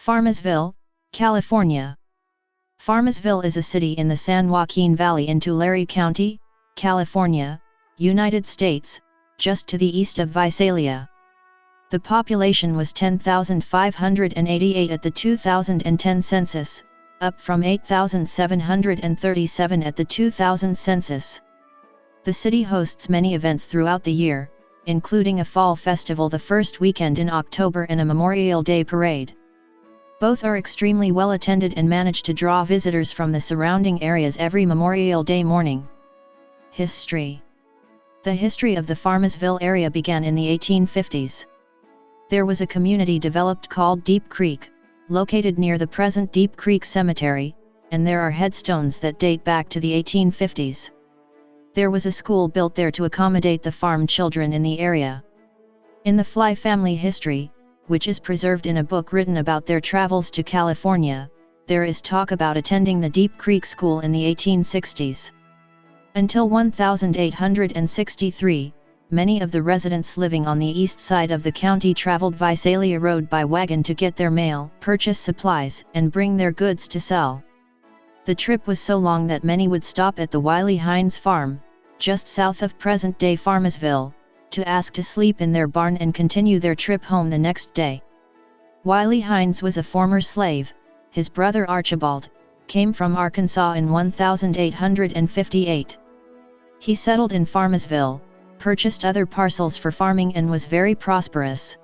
Farmersville, California. Farmersville is a city in the San Joaquin Valley in Tulare County, California, United States, just to the east of Visalia. The population was 10,588 at the 2010 census, up from 8,737 at the 2000 census. The city hosts many events throughout the year, including a fall festival the first weekend in October and a Memorial Day parade. Both are extremely well attended and manage to draw visitors from the surrounding areas every Memorial Day morning. History. The history of the Farmersville area began in the 1850s. There was a community developed called Deep Creek, located near the present Deep Creek Cemetery, and there are headstones that date back to the 1850s. There was a school built there to accommodate the farm children in the area. In the Fly family history, which is preserved in a book written about their travels to California, there is talk about attending the Deep Creek School in the 1860s. Until 1863, many of the residents living on the east side of the county traveled Visalia Road by wagon to get their mail, purchase supplies, and bring their goods to sell. The trip was so long that many would stop at the Wiley Heinz farm, just south of present-day Farmersville, to ask to sleep in their barn and continue their trip home the next day. Wiley Heinz was a former slave. His brother Archibald came from Arkansas in 1858. He settled in Farmersville, purchased other parcels for farming and was very prosperous.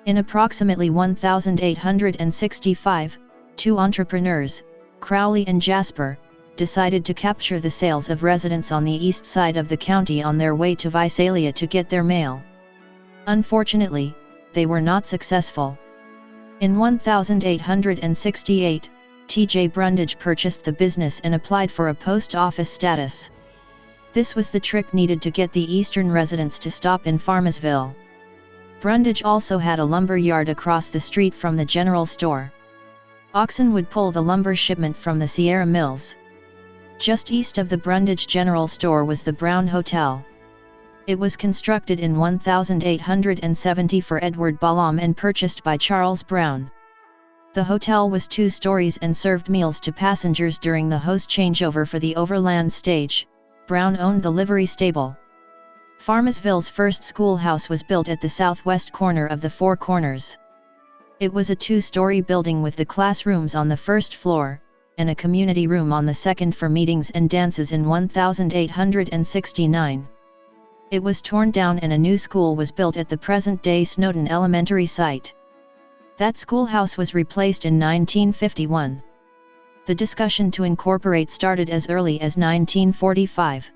In approximately 1865, two entrepreneurs, Crowley and Jasper, decided to capture the sales of residents on the east side of the county on their way to Visalia to get their mail. Unfortunately, they were not successful. In 1868, T.J. Brundage purchased the business and applied for a post office status. This was the trick needed to get the eastern residents to stop in Farmersville. Brundage also had a lumber yard across the street from the general store. Oxen would pull the lumber shipment from the Sierra Mills. Just east of the Brundage General Store was the Brown Hotel. It was constructed in 1870 for Edward Balaam and purchased by Charles Brown. The hotel was 2 stories and served meals to passengers during the host changeover for the overland stage. Brown owned the livery stable. Farmersville's first schoolhouse was built at the southwest corner of the Four Corners. It was a 2-story building with the classrooms on the first floor, and a community room on the second for meetings and dances in 1869. It was torn down and a new school was built at the present-day Snowden Elementary site. That schoolhouse was replaced in 1951. The discussion to incorporate started as early as 1945.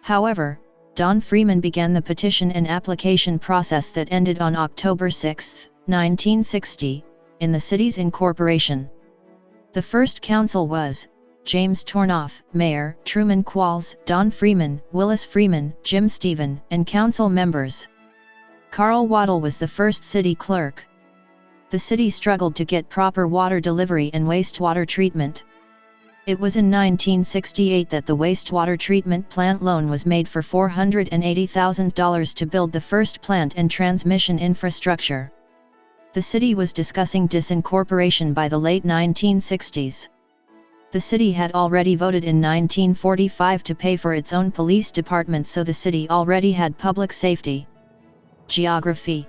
However, Don Freeman began the petition and application process that ended on October 6, 1960, in the city's incorporation. The first council was James Tornoff, Mayor, Truman Qualls, Don Freeman, Willis Freeman, Jim Stephen, and council members. Carl Waddell was the first city clerk. The city struggled to get proper water delivery and wastewater treatment. It was in 1968 that the wastewater treatment plant loan was made for $480,000 to build the first plant and transmission infrastructure. The city was discussing disincorporation by the late 1960s. The city had already voted in 1945 to pay for its own police department, so the city already had public safety. Geography.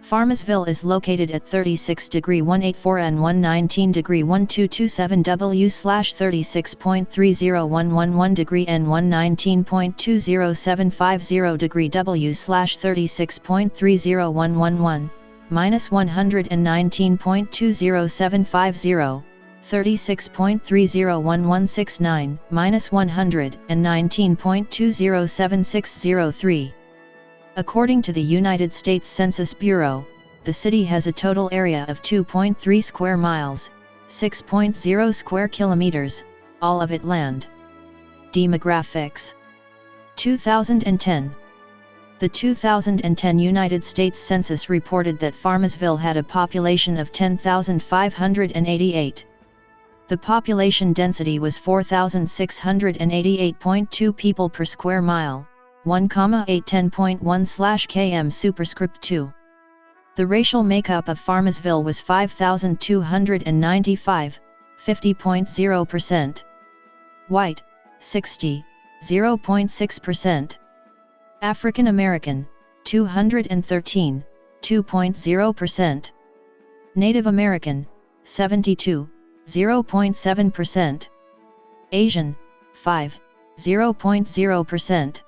Farmersville is located at 36°184 and 119°1227 W/36.30111° and 119.20750° W/36.30111, -119.20750, 36.30169, -119.2076003. According to the United States Census Bureau, the city has a total area of 2.3 square miles, 6.0 square kilometers, all of it land. Demographics. 2010. The 2010 United States Census reported that Farmersville had a population of 10,588. The population density was 4,688.2 people per square mile, 1,810.1/km superscript 2. The racial makeup of Farmersville was 5,295, 50.0%. White, 60.6%. African American, 213, 2.0%. Native American, 72.7%. Asian, 0.0%.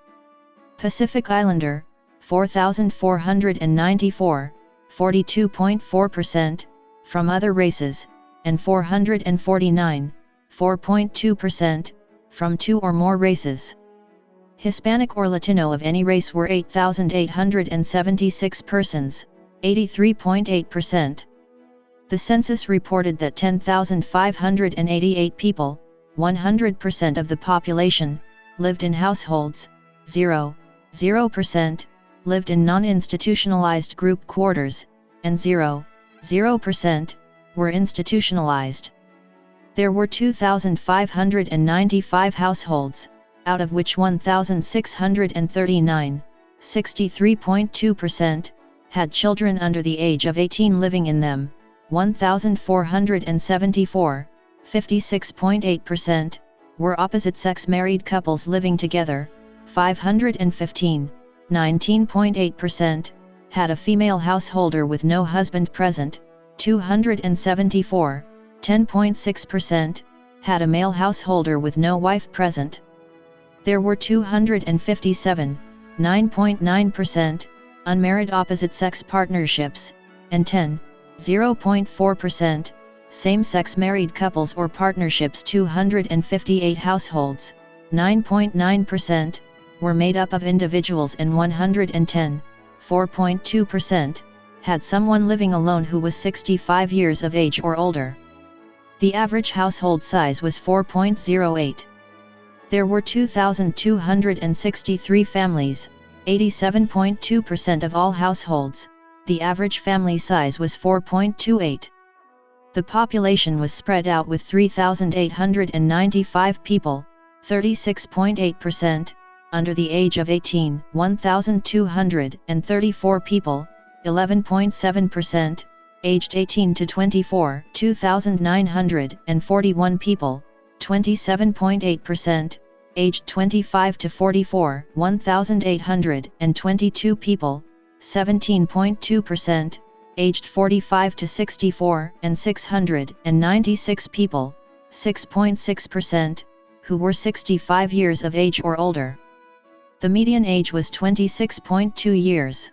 Pacific Islander, 4,494, 42.4%, from other races, and 449, 4.2%, from 2 or more races. Hispanic or Latino of any race were 8,876 persons, 83.8%. The census reported that 10,588 people, 100% of the population, lived in households, 0% lived in non-institutionalized group quarters, and 0% were institutionalized. There were 2,595 households, out of which 1,639, 63.2%, had children under the age of 18 living in them, 1,474, 56.8%, were opposite-sex married couples living together, 515, 19.8%, had a female householder with no husband present, 274, 10.6%, had a male householder with no wife present. There were 257, 9.9%, unmarried opposite-sex partnerships, and 10, 0.4%, same-sex married couples or partnerships. 258 households, 9.9%, were made up of individuals, and 110, 4.2%, had someone living alone who was 65 years of age or older. The average household size was 4.08. There were 2,263 families, 87.2% of all households. The average family size was 4.28. The population was spread out with 3,895 people, 36.8%, under the age of 18, 1,234 people, 11.7%, aged 18 to 24, 2,941 people, 27.8%, aged 25 to 44, 1,822 people, 17.2%, aged 45 to 64, and 696 people, 6.6%, who were 65 years of age or older. The median age was 26.2 years.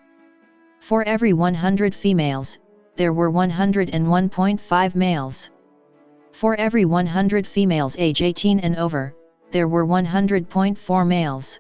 For every 100 females, there were 101.5 males. For every 100 females age 18 and over, there were 100.4 males.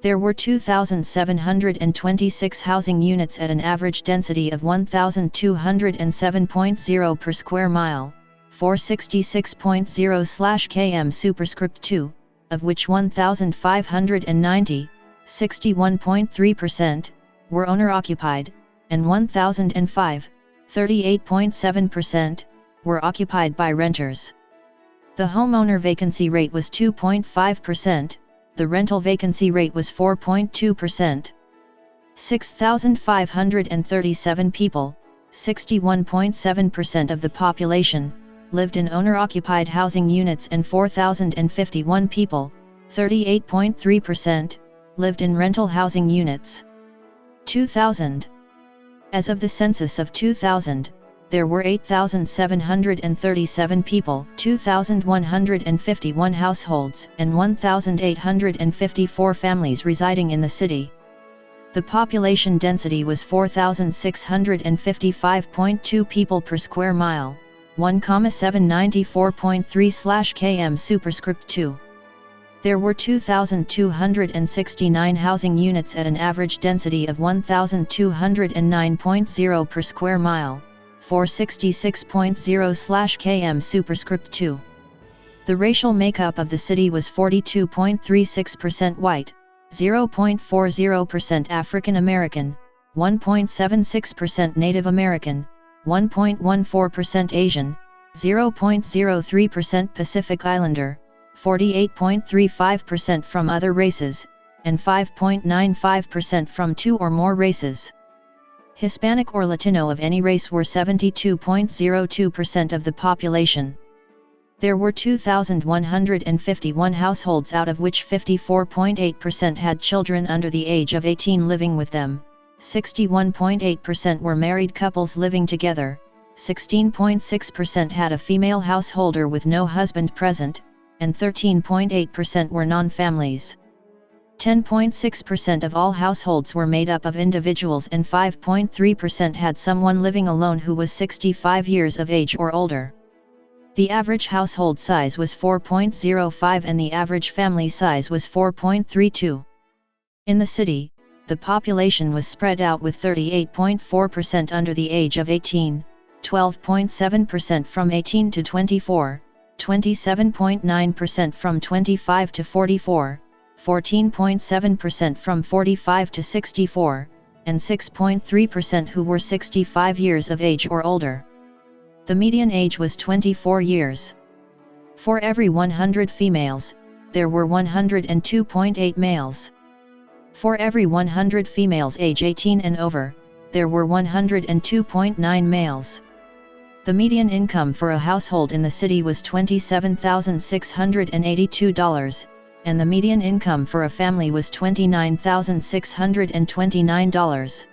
There were 2,726 housing units at an average density of 1,207.0 per square mile, 466.0/km superscript 2, of which 1,590, 61.3%, were owner-occupied, and 1,005, 38.7%, were occupied by renters. The homeowner vacancy rate was 2.5%, the rental vacancy rate was 4.2%. 6,537 people, 61.7% of the population, lived in owner-occupied housing units, and 4,051 people, 38.3%, lived in rental housing units. 2000. As of the census of 2000, there were 8,737 people, 2,151 households, and 1,854 families residing in the city. The population density was 4,655.2 people per square mile, 1,794.3/km superscript 2. There were 2,269 housing units at an average density of 1,209.0 per square mile, 466.0/km superscript 2. The racial makeup of the city was 42.36% white, 0.40% African American, 1.76% Native American, 1.14% Asian, 0.03% Pacific Islander, 48.35% from other races, and 5.95% from 2 or more races. Hispanic or Latino of any race were 72.02% of the population. There were 2,151 households, out of which 54.8% had children under the age of 18 living with them, 61.8% were married couples living together, 16.6% had a female householder with no husband present, and 13.8% were non-families. 10.6% of all households were made up of individuals, and 5.3% had someone living alone who was 65 years of age or older. The average household size was 4.05 and the average family size was 4.32. In the city, the population was spread out with 38.4% under the age of 18, 12.7% from 18 to 24, 27.9% from 25 to 44, 14.7% from 45 to 64, and 6.3% who were 65 years of age or older. The median age was 24 years. For every 100 females, there were 102.8 males. For every 100 females age 18 and over, there were 102.9 males. The median income for a household in the city was $27,682, and the median income for a family was $29,629.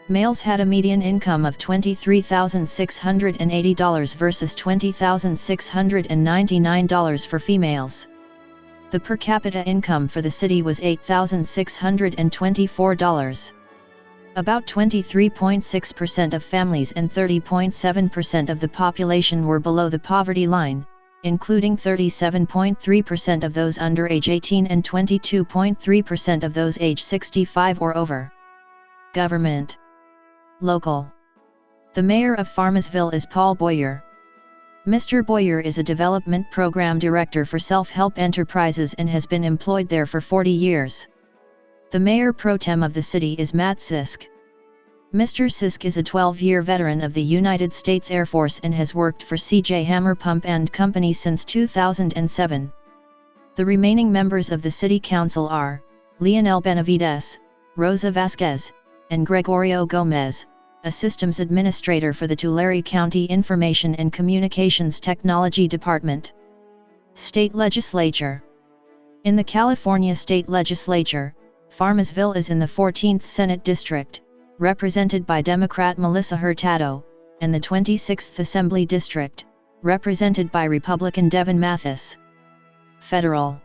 Males had a median income of $23,680 versus $20,699 for females. The per capita income for the city was $8,624. About 23.6% of families and 30.7% of the population were below the poverty line, including 37.3% of those under age 18 and 22.3% of those age 65 or over. Government. Local. The mayor of Farmersville is Paul Boyer. Mr. Boyer is a development program director for self-help enterprises and has been employed there for 40 years. The mayor pro tem of the city is Matt Sisk. Mr. Sisk is a 12-year veteran of the United States Air Force and has worked for C.J. Hammer Pump and Company since 2007. The remaining members of the city council are Leonel Benavides, Rosa Vasquez, and Gregorio Gomez, a systems administrator for the Tulare County Information and Communications Technology Department. State Legislature. In the California State Legislature, Farmersville is in the 14th Senate District, represented by Democrat Melissa Hurtado, and the 26th Assembly District, represented by Republican Devin Mathis. Federal.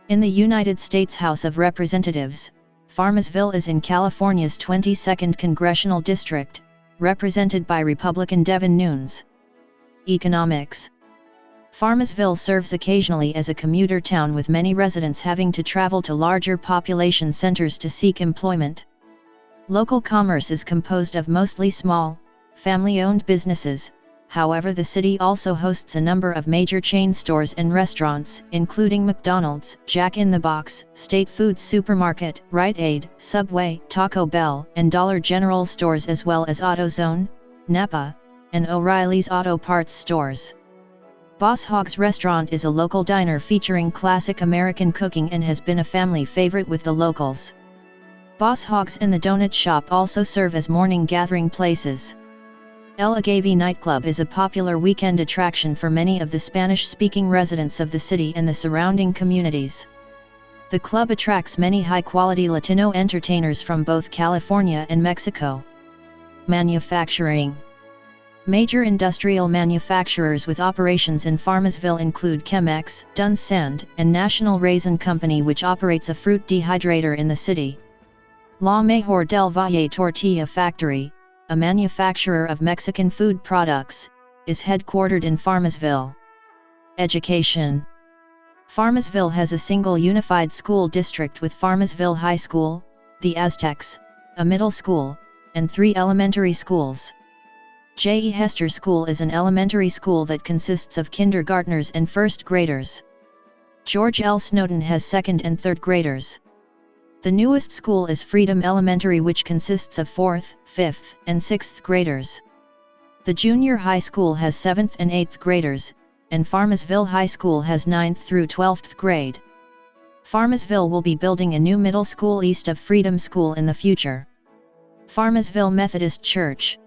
In the United States House of Representatives, Farmersville is in California's 22nd Congressional District, represented by Republican Devin Nunes. Economics. Farmersville serves occasionally as a commuter town, with many residents having to travel to larger population centers to seek employment. Local commerce is composed of mostly small, family-owned businesses. However, the city also hosts a number of major chain stores and restaurants, including McDonald's, Jack in the Box, State Foods Supermarket, Rite Aid, Subway, Taco Bell, and Dollar General stores, as well as AutoZone, Napa, and O'Reilly's Auto Parts stores. Boss Hogg's Restaurant is a local diner featuring classic American cooking and has been a family favorite with the locals. Boss Hogg's and the Donut Shop also serve as morning gathering places. El Agave nightclub is a popular weekend attraction for many of the Spanish-speaking residents of the city and the surrounding communities. The club attracts many high-quality Latino entertainers from both California and Mexico. Manufacturing. Major industrial manufacturers with operations in Farmersville include Chemex, Duns Sand, and National Raisin Company, which operates a fruit dehydrator in the city. La Mejor del Valle Tortilla Factory, a manufacturer of Mexican food products, is headquartered in Farmersville. Education. Farmersville has a single unified school district with Farmersville High School, the Aztecs, a middle school, and 3 elementary schools. J. E. Hester School is an elementary school that consists of kindergartners and first graders. George L. Snowden has second and third graders. The newest school is Freedom Elementary, which consists of 4th, 5th, and 6th graders. The junior high school has 7th and 8th graders, and Farmersville High School has 9th through 12th grade. Farmersville will be building a new middle school east of Freedom School in the future. Farmersville Methodist Church.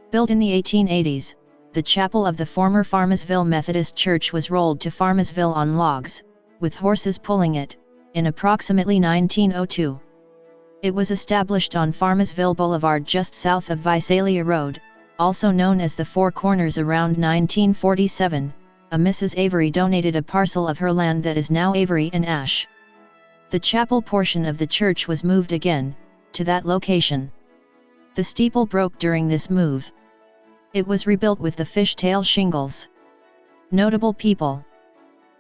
Built in the 1880s, the chapel of the former Farmersville Methodist Church was rolled to Farmersville on logs, with horses pulling it, in approximately 1902. It was established on Farmersville Boulevard just south of Visalia Road, also known as the Four Corners, around 1947. A Mrs. Avery donated a parcel of her land that is now Avery and Ash. The chapel portion of the church was moved again, to that location. The steeple broke during this move. It was rebuilt with the fishtail shingles. Notable people: